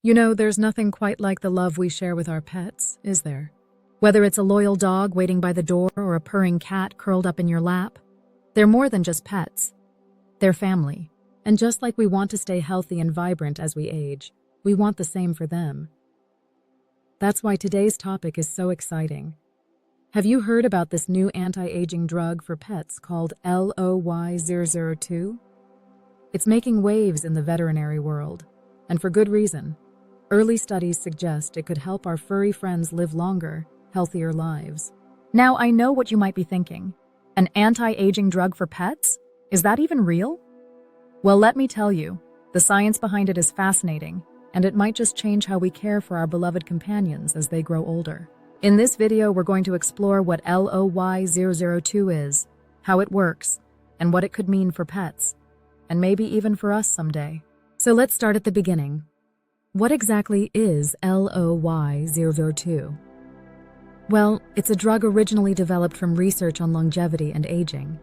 You know, there's nothing quite like the love we share with our pets, is there? Whether it's a loyal dog waiting by the door or a purring cat curled up in your lap, they're more than just pets. They're family. And just like we want to stay healthy and vibrant as we age, we want the same for them. That's why today's topic is so exciting. Have you heard about this new anti-aging drug for pets called LOY002? It's making waves in the veterinary world, and for good reason. Early studies suggest it could help our furry friends live longer, healthier lives. Now, I know what you might be thinking. An anti-aging drug for pets? Is that even real? Well, let me tell you, the science behind it is fascinating, and it might just change how we care for our beloved companions as they grow older. In this video, we're going to explore what LOY002 is, how it works, and what it could mean for pets, and maybe even for us someday. So let's start at the beginning. What exactly is LOY002? Well, it's a drug originally developed from research on longevity and aging.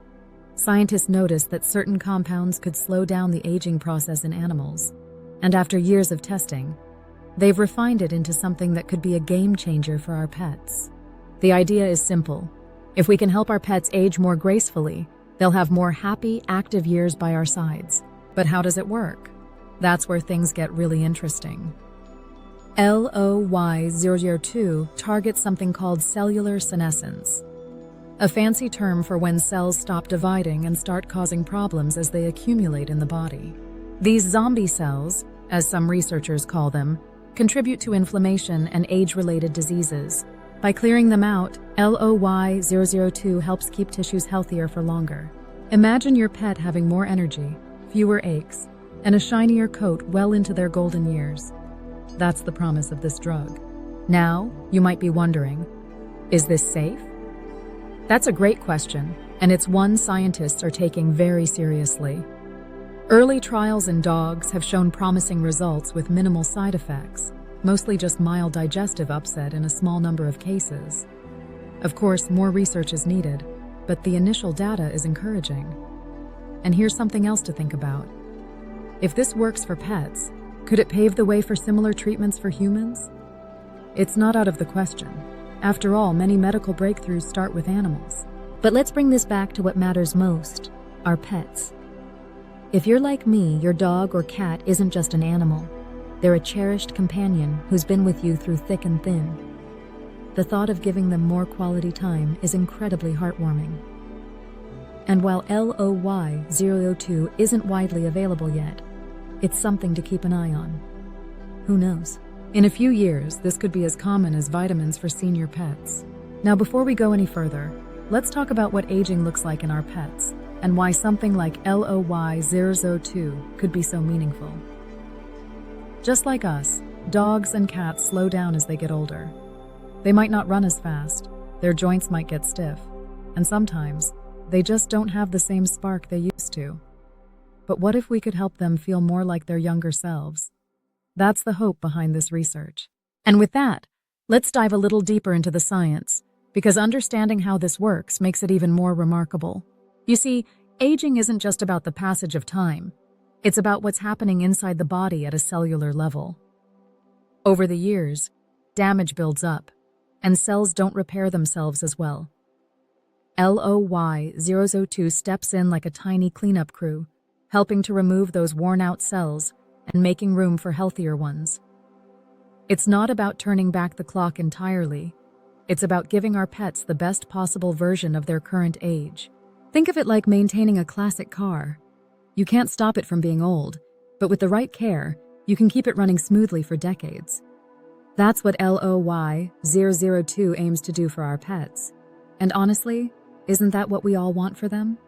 Scientists noticed that certain compounds could slow down the aging process in animals, and after years of testing, they've refined it into something that could be a game changer for our pets. The idea is simple. If we can help our pets age more gracefully, they'll have more happy, active years by our sides. But how does it work? That's where things get really interesting. LOY002 targets something called cellular senescence, a fancy term for when cells stop dividing and start causing problems as they accumulate in the body. These zombie cells, as some researchers call them, contribute to inflammation and age-related diseases. By clearing them out, LOY002 helps keep tissues healthier for longer. Imagine your pet having more energy, fewer aches, and a shinier coat well into their golden years. That's the promise of this drug. Now, you might be wondering, is this safe? That's a great question, and it's one scientists are taking very seriously. Early trials in dogs have shown promising results with minimal side effects, mostly just mild digestive upset in a small number of cases. Of course, more research is needed, but the initial data is encouraging. And here's something else to think about. If this works for pets, could it pave the way for similar treatments for humans? It's not out of the question. After all, many medical breakthroughs start with animals. But let's bring this back to what matters most, our pets. If you're like me, your dog or cat isn't just an animal. They're a cherished companion who's been with you through thick and thin. The thought of giving them more quality time is incredibly heartwarming. And while LOY002 isn't widely available yet, it's something to keep an eye on. Who knows? In a few years, this could be as common as vitamins for senior pets. Now, before we go any further, let's talk about what aging looks like in our pets, and why something like LOY002 could be so meaningful. Just like us, dogs and cats slow down as they get older. They might not run as fast, their joints might get stiff, and sometimes they just don't have the same spark they used to. But what if we could help them feel more like their younger selves? That's the hope behind this research. And with that, let's dive a little deeper into the science, because understanding how this works makes it even more remarkable. You see, aging isn't just about the passage of time. It's about what's happening inside the body at a cellular level. Over the years, damage builds up, and cells don't repair themselves as well. LOY002 steps in like a tiny cleanup crew, helping to remove those worn-out cells and making room for healthier ones. It's not about turning back the clock entirely. It's about giving our pets the best possible version of their current age. Think of it like maintaining a classic car. You can't stop it from being old, but with the right care, you can keep it running smoothly for decades. That's what LOY002 aims to do for our pets. And honestly, isn't that what we all want for them?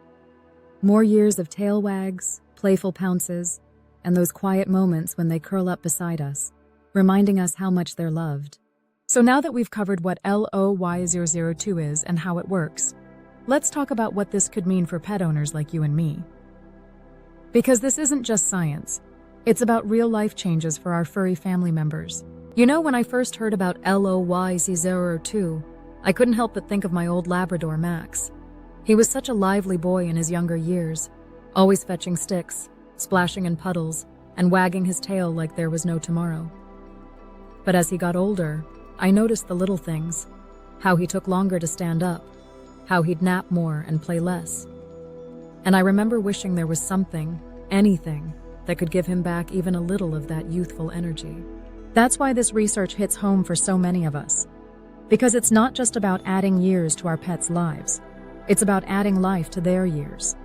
More years of tail wags, playful pounces, and those quiet moments when they curl up beside us, reminding us how much they're loved. So now that we've covered what LOY002 is and how it works, let's talk about what this could mean for pet owners like you and me. Because this isn't just science, it's about real-life changes for our furry family members. You know, when I first heard about LOY002, I couldn't help but think of my old Labrador, Max. He was such a lively boy in his younger years, always fetching sticks, splashing in puddles, and wagging his tail like there was no tomorrow. But as he got older, I noticed the little things. How he took longer to stand up, how he'd nap more and play less. And I remember wishing there was something, anything, that could give him back even a little of that youthful energy. That's why this research hits home for so many of us. Because it's not just about adding years to our pets' lives. It's about adding life to their years.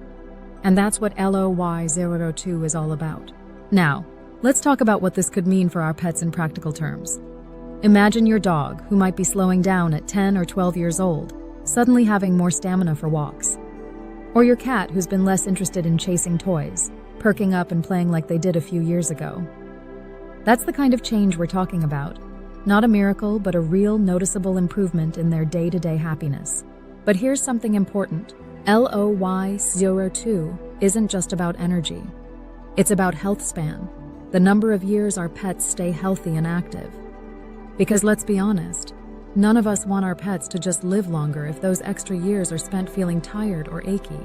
And that's what LOY02 is all about. Now, let's talk about what this could mean for our pets in practical terms. Imagine your dog, who might be slowing down at 10 or 12 years old, suddenly having more stamina for walks. Or your cat, who's been less interested in chasing toys, perking up and playing like they did a few years ago. That's the kind of change we're talking about. Not a miracle, but a real noticeable improvement in their day-to-day happiness. But here's something important. LOY02 isn't just about energy. It's about health span, the number of years our pets stay healthy and active. Because let's be honest, none of us want our pets to just live longer if those extra years are spent feeling tired or achy.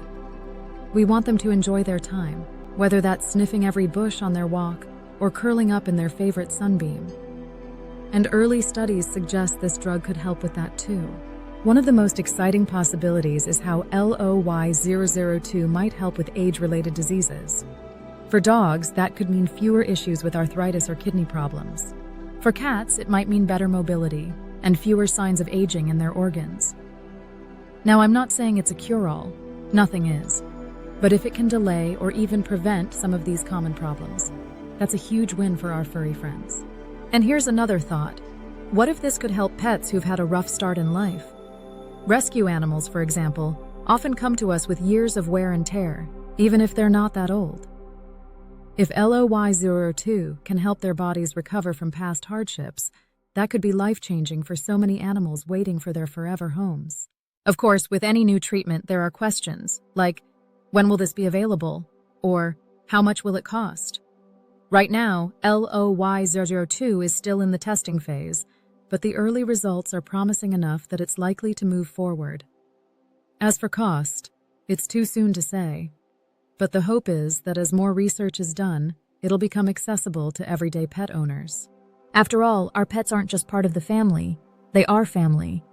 We want them to enjoy their time, whether that's sniffing every bush on their walk or curling up in their favorite sunbeam. And early studies suggest this drug could help with that too. One of the most exciting possibilities is how LOY002 might help with age-related diseases. For dogs, that could mean fewer issues with arthritis or kidney problems. For cats, it might mean better mobility and fewer signs of aging in their organs. Now, I'm not saying it's a cure-all. Nothing is. But if it can delay or even prevent some of these common problems, that's a huge win for our furry friends. And here's another thought. What if this could help pets who've had a rough start in life? Rescue animals, for example, often come to us with years of wear and tear, even if they're not that old. If LOY02 can help their bodies recover from past hardships, that could be life-changing for so many animals waiting for their forever homes. Of course, with any new treatment, there are questions, like, when will this be available? Or, how much will it cost? Right now, LOY002 is still in the testing phase, but the early results are promising enough that it's likely to move forward. As for cost, it's too soon to say, but the hope is that as more research is done, it'll become accessible to everyday pet owners. After all, our pets aren't just part of the family, they are family,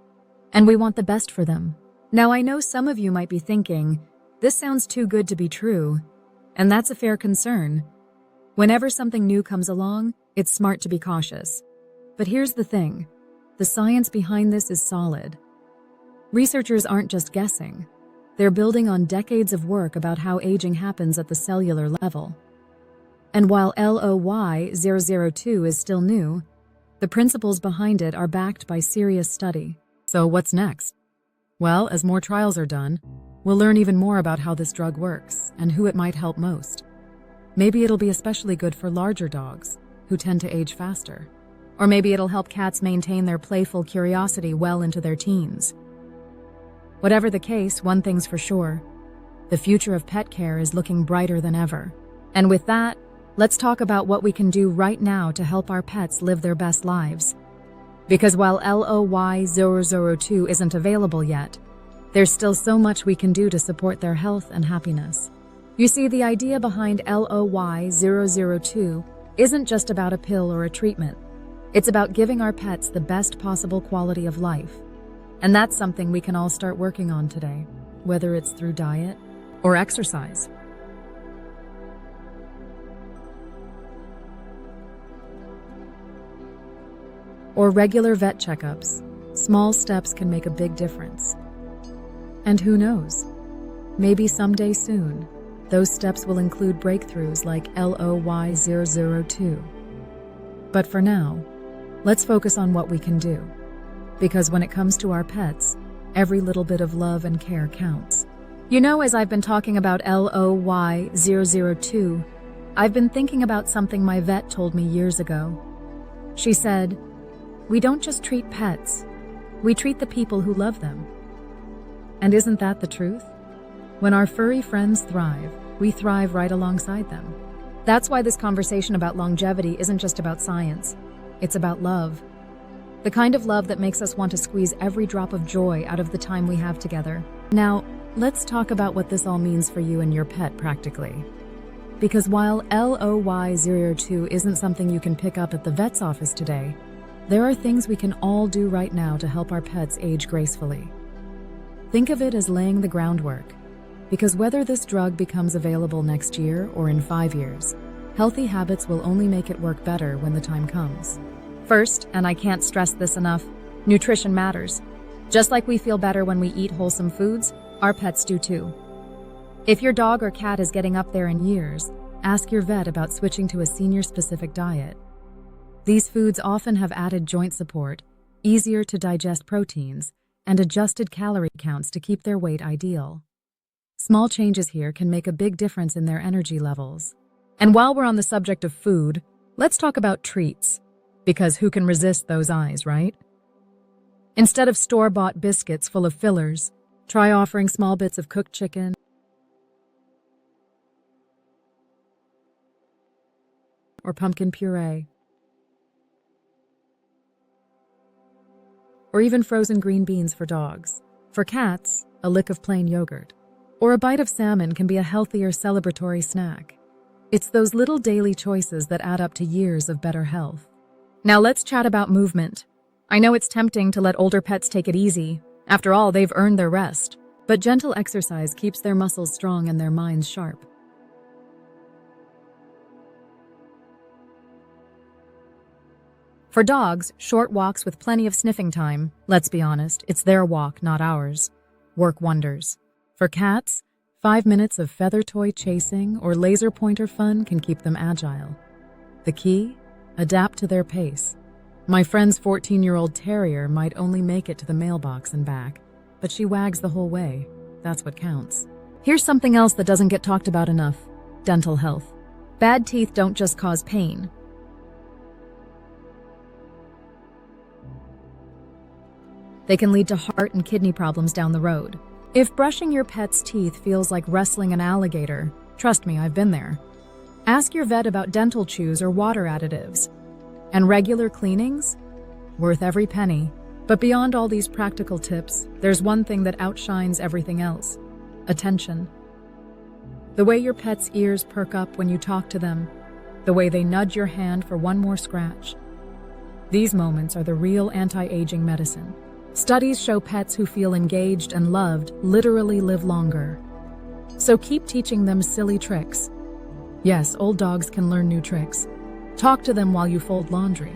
and we want the best for them. Now, I know some of you might be thinking, this sounds too good to be true, and that's a fair concern. Whenever something new comes along, it's smart to be cautious. But here's the thing, the science behind this is solid. Researchers aren't just guessing. They're building on decades of work about how aging happens at the cellular level. And while LOY002 is still new, the principles behind it are backed by serious study. So what's next? Well, as more trials are done, we'll learn even more about how this drug works and who it might help most. Maybe it'll be especially good for larger dogs, who tend to age faster. Or maybe it'll help cats maintain their playful curiosity well into their teens. Whatever the case, one thing's for sure. The future of pet care is looking brighter than ever. And with that, let's talk about what we can do right now to help our pets live their best lives. Because while LOY002 isn't available yet, there's still so much we can do to support their health and happiness. You see, the idea behind LOY002 isn't just about a pill or a treatment. It's about giving our pets the best possible quality of life. And that's something we can all start working on today, whether it's through diet or exercise. Or regular vet checkups. Small steps can make a big difference. And who knows? Maybe someday soon, those steps will include breakthroughs like LOY002. But for now, let's focus on what we can do. Because when it comes to our pets, every little bit of love and care counts. You know, as I've been talking about LOY002, I've been thinking about something my vet told me years ago. She said, "We don't just treat pets, we treat the people who love them." And isn't that the truth? When our furry friends thrive, we thrive right alongside them. That's why this conversation about longevity isn't just about science. It's about love. The kind of love that makes us want to squeeze every drop of joy out of the time we have together. Now, let's talk about what this all means for you and your pet practically. Because while LOY02 isn't something you can pick up at the vet's office today, There are things we can all do right now to help our pets age gracefully. Think of it as laying the groundwork, because whether this drug becomes available next year or in 5 years, healthy habits will only make it work better when the time comes. First, and I can't stress this enough, nutrition matters. Just like we feel better when we eat wholesome foods, our pets do too. If your dog or cat is getting up there in years, ask your vet about switching to a senior-specific diet. These foods often have added joint support, easier to digest proteins, and adjusted calorie counts to keep their weight ideal. Small changes here can make a big difference in their energy levels. And while we're on the subject of food, let's talk about treats. Because who can resist those eyes, right? Instead of store-bought biscuits full of fillers, try offering small bits of cooked chicken or pumpkin puree, or even frozen green beans for dogs. For cats, a lick of plain yogurt or a bite of salmon can be a healthier celebratory snack. It's those little daily choices that add up to years of better health. Now let's chat about movement. I know it's tempting to let older pets take it easy. After all, they've earned their rest. But gentle exercise keeps their muscles strong and their minds sharp. For dogs, short walks with plenty of sniffing time, let's be honest, it's their walk, not ours, work wonders. For cats, 5 minutes of feather toy chasing or laser pointer fun can keep them agile. The key? Adapt to their pace. My friend's 14-year-old terrier might only make it to the mailbox and back, but she wags the whole way. That's what counts. Here's something else that doesn't get talked about enough: dental health. Bad teeth don't just cause pain. They can lead to heart and kidney problems down the road. If brushing your pet's teeth feels like wrestling an alligator, trust me, I've been there. Ask your vet about dental chews or water additives. And regular cleanings? Worth every penny. But beyond all these practical tips, there's one thing that outshines everything else: attention. The way your pet's ears perk up when you talk to them, the way they nudge your hand for one more scratch. These moments are the real anti-aging medicine. Studies show pets who feel engaged and loved literally live longer. So keep teaching them silly tricks. Yes, old dogs can learn new tricks. Talk to them while you fold laundry,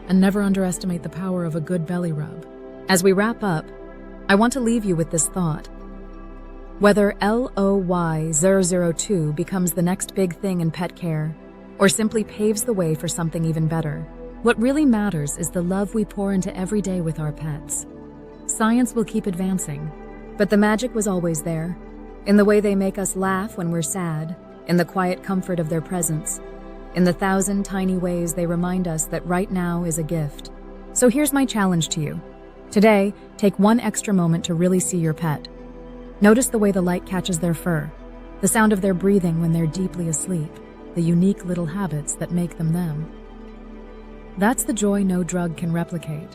and never underestimate the power of a good belly rub. As we wrap up, I want to leave you with this thought. Whether LOY002 becomes the next big thing in pet care, or simply paves the way for something even better, what really matters is the love we pour into every day with our pets. Science will keep advancing, but the magic was always there, in the way they make us laugh when we're sad, in the quiet comfort of their presence, in the 1,000 tiny ways they remind us that right now is a gift. So here's my challenge to you. Today, take one extra moment to really see your pet. Notice the way the light catches their fur, the sound of their breathing when they're deeply asleep, the unique little habits that make them them. That's the joy no drug can replicate.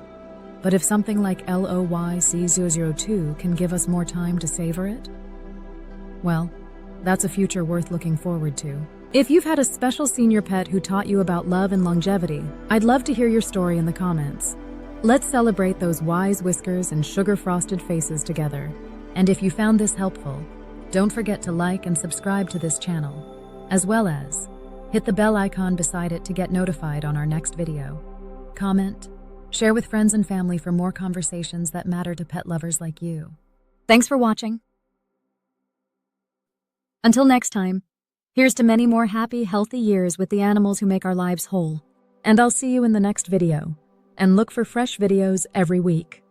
But if something like LOYC002 can give us more time to savor it, well, that's a future worth looking forward to. If you've had a special senior pet who taught you about love and longevity, I'd love to hear your story in the comments. Let's celebrate those wise whiskers and sugar-frosted faces together. And if you found this helpful, don't forget to like and subscribe to this channel, as well as hit the bell icon beside it to get notified on our next video. Comment, share with friends and family for more conversations that matter to pet lovers like you. Thanks for watching. Until next time, here's to many more happy, healthy years with the animals who make our lives whole. And I'll see you in the next video. And look for fresh videos every week.